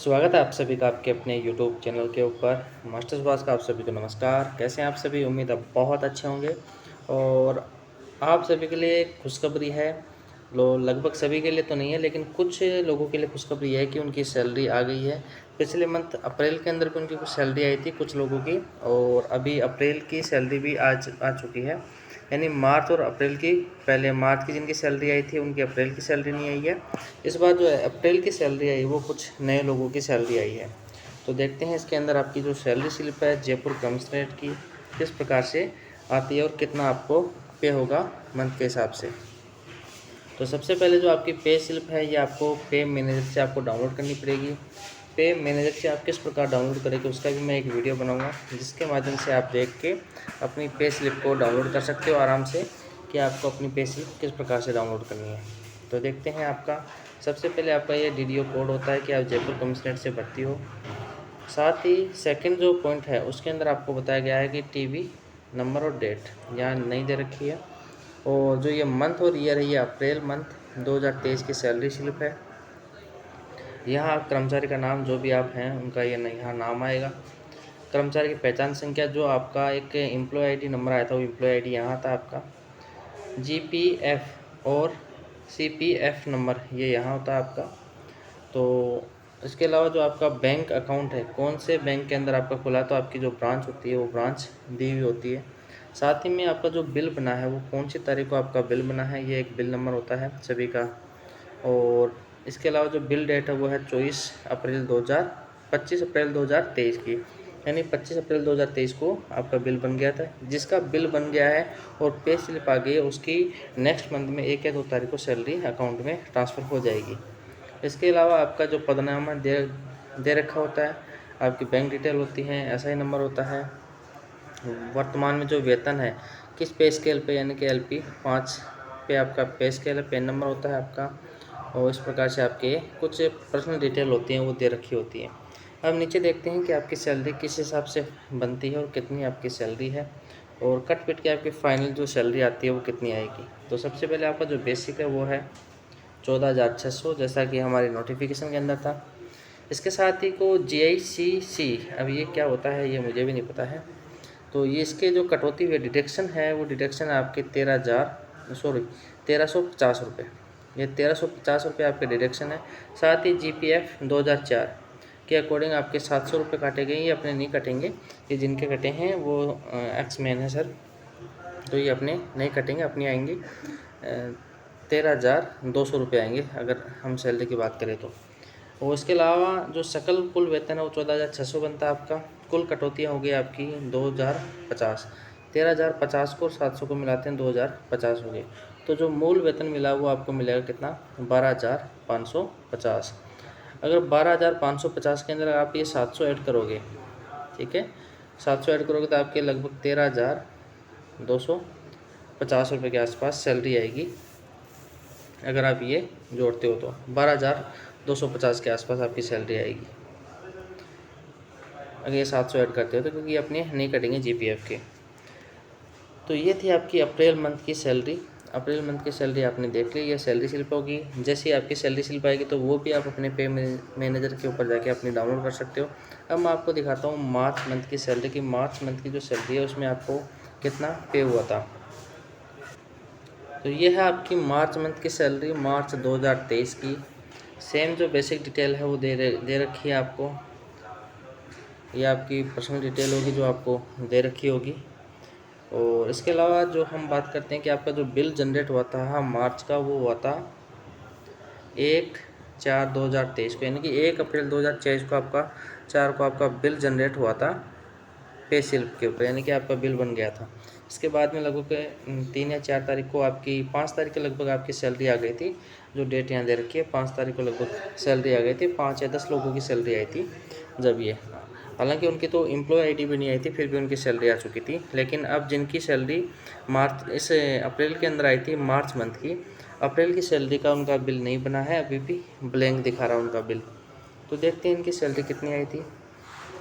स्वागत है आप सभी का आपके अपने यूट्यूब चैनल के ऊपर। मास्टर सुभाष का आप सभी को नमस्कार। कैसे हैं आप सभी? उम्मीद है बहुत अच्छे होंगे। और आप सभी के लिए एक खुशखबरी है। लगभग सभी के लिए तो नहीं है, लेकिन कुछ लोगों के लिए खुशखबरी है कि उनकी सैलरी आ गई है। पिछले मंथ अप्रैल के अंदर भी उनकी कुछ सैलरी आई थी कुछ लोगों की, और अभी अप्रैल की सैलरी भी आज आ चुकी है। यानी मार्च और अप्रैल की, पहले मार्च की जिनकी सैलरी आई थी उनकी अप्रैल की सैलरी नहीं आई है। इस बार जो है अप्रैल की सैलरी आई वो कुछ नए लोगों की सैलरी आई है। तो देखते हैं इसके अंदर आपकी जो सैलरी स्लिप है जयपुर कमिश्नरेट की किस प्रकार से आती है और कितना आपको पे होगा मंथ के हिसाब से। तो सबसे पहले जो आपकी पे स्लिप है ये आपको पे मैनेजर से आपको डाउनलोड करनी पड़ेगी। पे मैनेजर से आप किस प्रकार डाउनलोड करेंगे उसका भी मैं एक वीडियो बनाऊंगा, जिसके माध्यम से आप देख के अपनी पे स्लिप को डाउनलोड कर सकते हो आराम से, कि आपको अपनी पे स्लिप किस प्रकार से डाउनलोड करनी है। तो देखते हैं आपका सबसे पहले आपका ये DDO कोड होता है कि आप जयपुर कमिश्नरेट से भर्ती हो। साथ ही सेकंड जो पॉइंट है उसके अंदर आपको बताया गया है कि टीवी नंबर और डेट यहाँ नहीं दे रखी है। और जो ये मंथ और ईयर है ये अप्रैल मंथ 2023 की सैलरी स्लिप है। यहाँ कर्मचारी का नाम जो भी आप हैं उनका ये यहाँ नाम आएगा। कर्मचारी की पहचान संख्या, जो आपका एक एम्प्लॉय आईडी नंबर आया था वो एम्प्लॉय आईडी यहाँ था आपका। GPF और CPF नंबर ये यहाँ होता है आपका। तो इसके अलावा जो आपका बैंक अकाउंट है कौन से बैंक के अंदर आपका खुला, तो आपकी जो ब्रांच होती है वो ब्रांच दी हुई होती है। साथ ही में आपका जो बिल बना है वो कौन सी तारीख को आपका बिल बना है, ये एक बिल नंबर होता है सभी का। और इसके अलावा जो बिल डेट है वो है 25 अप्रैल 2023 की, यानी 25 अप्रैल 2023 को आपका बिल बन गया था। जिसका बिल बन गया है और पे स्लिप आ गई है उसकी नेक्स्ट मंथ में 1 या 2 तारीख को सैलरी अकाउंट में ट्रांसफ़र हो जाएगी। इसके अलावा आपका जो पदनामा दे रखा होता है, आपकी बैंक डिटेल होती हैं, SI नंबर होता है, वर्तमान में जो वेतन है किस पे स्केल पे, यानी कि LP 5 पे आपका पे स्केल है, पेन नंबर होता है आपका। और इस प्रकार से आपके कुछ पर्सनल डिटेल होती हैं वो दे रखी होती है। अब नीचे देखते हैं कि आपकी सैलरी किस हिसाब से बनती है और कितनी आपकी सैलरी है, और कट पिट के आपकी फाइनल जो सैलरी आती है वो कितनी आएगी। तो सबसे पहले आपका जो बेसिक है वो है 14,600, जैसा कि हमारे नोटिफिकेशन के अंदर था। इसके साथ ही को GICC, अब ये क्या होता है ये मुझे भी नहीं पता है। तो ये इसके जो कटौती हुई डिडक्शन है वो डिडक्शन है आपके 1350 रुपये। ये 1350 रुपये आपके डिडक्शन है। साथ ही GPF 2004 के अकॉर्डिंग आपके 700 रुपये काटे गए। ये अपने नहीं कटेंगे, ये जिनके कटे हैं वो एक्स मैन है सर, तो ये अपने नहीं कटेंगे, अपनी आएंगी 13,200 रुपये आएंगे अगर हम सैलरी की बात करें तो। और इसके अलावा जो सकल कुल वेतन है वो 14,600 बनता है आपका। कुल कटौतियाँ हो गई आपकी 2,050, 13,050 को 700 को मिलाते हैं 2,050 हो गए। तो जो मूल वेतन मिला वो आपको मिलेगा कितना, 12,550। अगर 12,550 के अंदर आप ये 700 ऐड करोगे, ठीक है, 700 ऐड करोगे तो आपके लगभग 13,250 रुपये के आसपास सैलरी आएगी। अगर आप ये जोड़ते हो तो 12,250 के आसपास आपकी सैलरी आएगी अगर ये 700 ऐड करते हो तो, क्योंकि अपने नहीं कटेंगे GPF के। तो ये थी आपकी अप्रैल मंथ की सैलरी। अप्रैल मंथ की सैलरी आपने देख ली, ये सैलरी स्लिप होगी। जैसे ही आपकी सैलरी स्लिप आएगी तो वो भी आप अपने पे मैनेजर के ऊपर जाके अपनी डाउनलोड कर सकते हो। अब मैं आपको दिखाता हूँ मार्च मंथ की सैलरी की। मार्च मंथ की जो सैलरी है उसमें आपको कितना पे हुआ था। तो ये है आपकी मार्च मंथ की सैलरी मार्च 2023 की। सेम जो बेसिक डिटेल है वो दे रखी है आपको। ये आपकी पर्सनल डिटेल होगी जो आपको दे रखी होगी। और इसके अलावा जो हम बात करते हैं कि आपका जो बिल जनरेट हुआ था मार्च का, वो हुआ था 1/4/2023 को, यानी कि 1 अप्रैल 2023 को आपका 4 को आपका बिल जनरेट हुआ था पे स्लिप के ऊपर, यानी कि आपका बिल बन गया था। इसके बाद में लगभग 3 या 4 तारीख को, आपकी 5 तारीख के लगभग आपकी सैलरी आ गई थी। जो डेट यहाँ दे रखी है 5 तारीख को लगभग सैलरी आ गई थी। 5 या 10 लोगों की सैलरी आई थी जब ये, हालांकि उनकी तो एम्प्लॉय आईडी भी नहीं आई थी, फिर भी उनकी सैलरी आ चुकी थी। लेकिन अब जिनकी सैलरी मार्च इस अप्रैल के अंदर आई थी, मार्च मंथ की, अप्रैल की सैलरी का उनका बिल नहीं बना है, अभी भी ब्लैंक दिखा रहा है उनका बिल। तो देखते हैं इनकी सैलरी कितनी आई थी।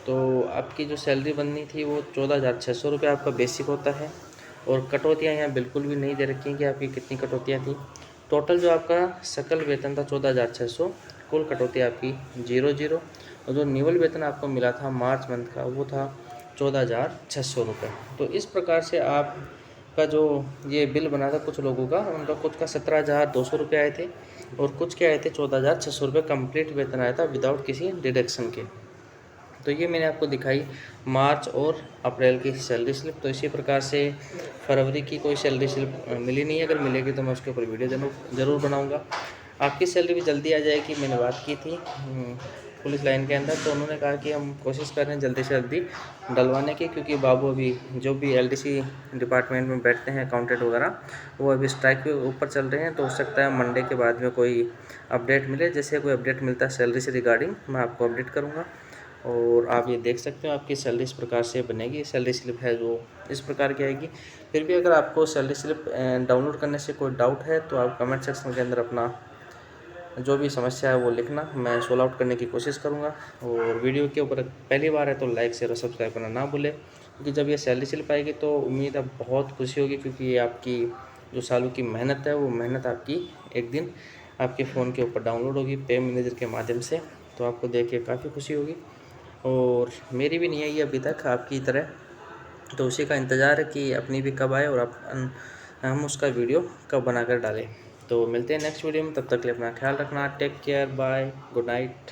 तो आपकी जो सैलरी बननी थी वो 14,600 रुपये आपका बेसिक होता है। और कटौतियाँ यहाँ बिल्कुल भी नहीं दे रखी हैं कि आपकी कितनी कटौतियाँ थी। टोटल जो आपका सकल वेतन था 14,600, कुल कटौती आपकी 0 0। और जो निवल वेतन आपको मिला था मार्च मंथ का वो था 14,600 रुपये। तो इस प्रकार से आपका जो ये बिल बना था कुछ लोगों का, उनका कुछ का 17,200 रुपये आए थे और कुछ के आए थे 14,600 रुपये कंप्लीट वेतन आया था विदाउट किसी डिडक्शन के। तो ये मैंने आपको दिखाई मार्च और अप्रैल की सैलरी स्लिप। तो इसी प्रकार से फरवरी की कोई सैलरी स्लिप मिली नहीं है, अगर मिलेगी तो मैं उसके ऊपर वीडियो ज़रूर बनाऊंगा। आपकी सैलरी भी जल्दी आ जाएगी। मैंने बात की थी पुलिस लाइन के अंदर, तो उन्होंने कहा कि हम कोशिश कर रहे हैं जल्दी से जल्दी डलवाने की, क्योंकि बाबू अभी जो भी एलडीसी डिपार्टमेंट में बैठते हैं अकाउंटेंट वगैरह, वो अभी स्ट्राइक के ऊपर चल रहे हैं। तो हो सकता है मंडे के बाद में कोई अपडेट मिले। जैसे कोई अपडेट मिलता है सैलरी से रिगार्डिंग, मैं आपको अपडेट करूँगा। और आप ये देख सकते हो आपकी सैलरी इस प्रकार से बनेगी। सैलरी स्लिप है जो इस प्रकार की आएगी। फिर भी अगर आपको सैलरी स्लिप डाउनलोड करने से कोई डाउट है तो आप कमेंट सेक्शन के अंदर अपना जो भी समस्या है वो लिखना, मैं सोल्व आउट करने की कोशिश करूँगा। और वीडियो के ऊपर पहली बार है तो लाइक शेयर और सब्सक्राइब करना ना भूलें, क्योंकि जब ये सैलरी स्लिप आएगी तो उम्मीद है बहुत खुशी होगी, क्योंकि ये आपकी जो सालों की मेहनत है वो मेहनत आपकी एक दिन आपके फ़ोन के ऊपर डाउनलोड होगी पे मैनेजर के माध्यम से। तो आपको देख के काफ़ी खुशी होगी। और मेरी भी नहीं आई है अभी तक आपकी तरह, तो उसी का इंतज़ार है कि अपनी भी कब आए और हम उसका वीडियो कब बनाकर डालें। तो मिलते हैं नेक्स्ट वीडियो में, तब तक के लिए अपना ख्याल रखना। Take care, bye, good night.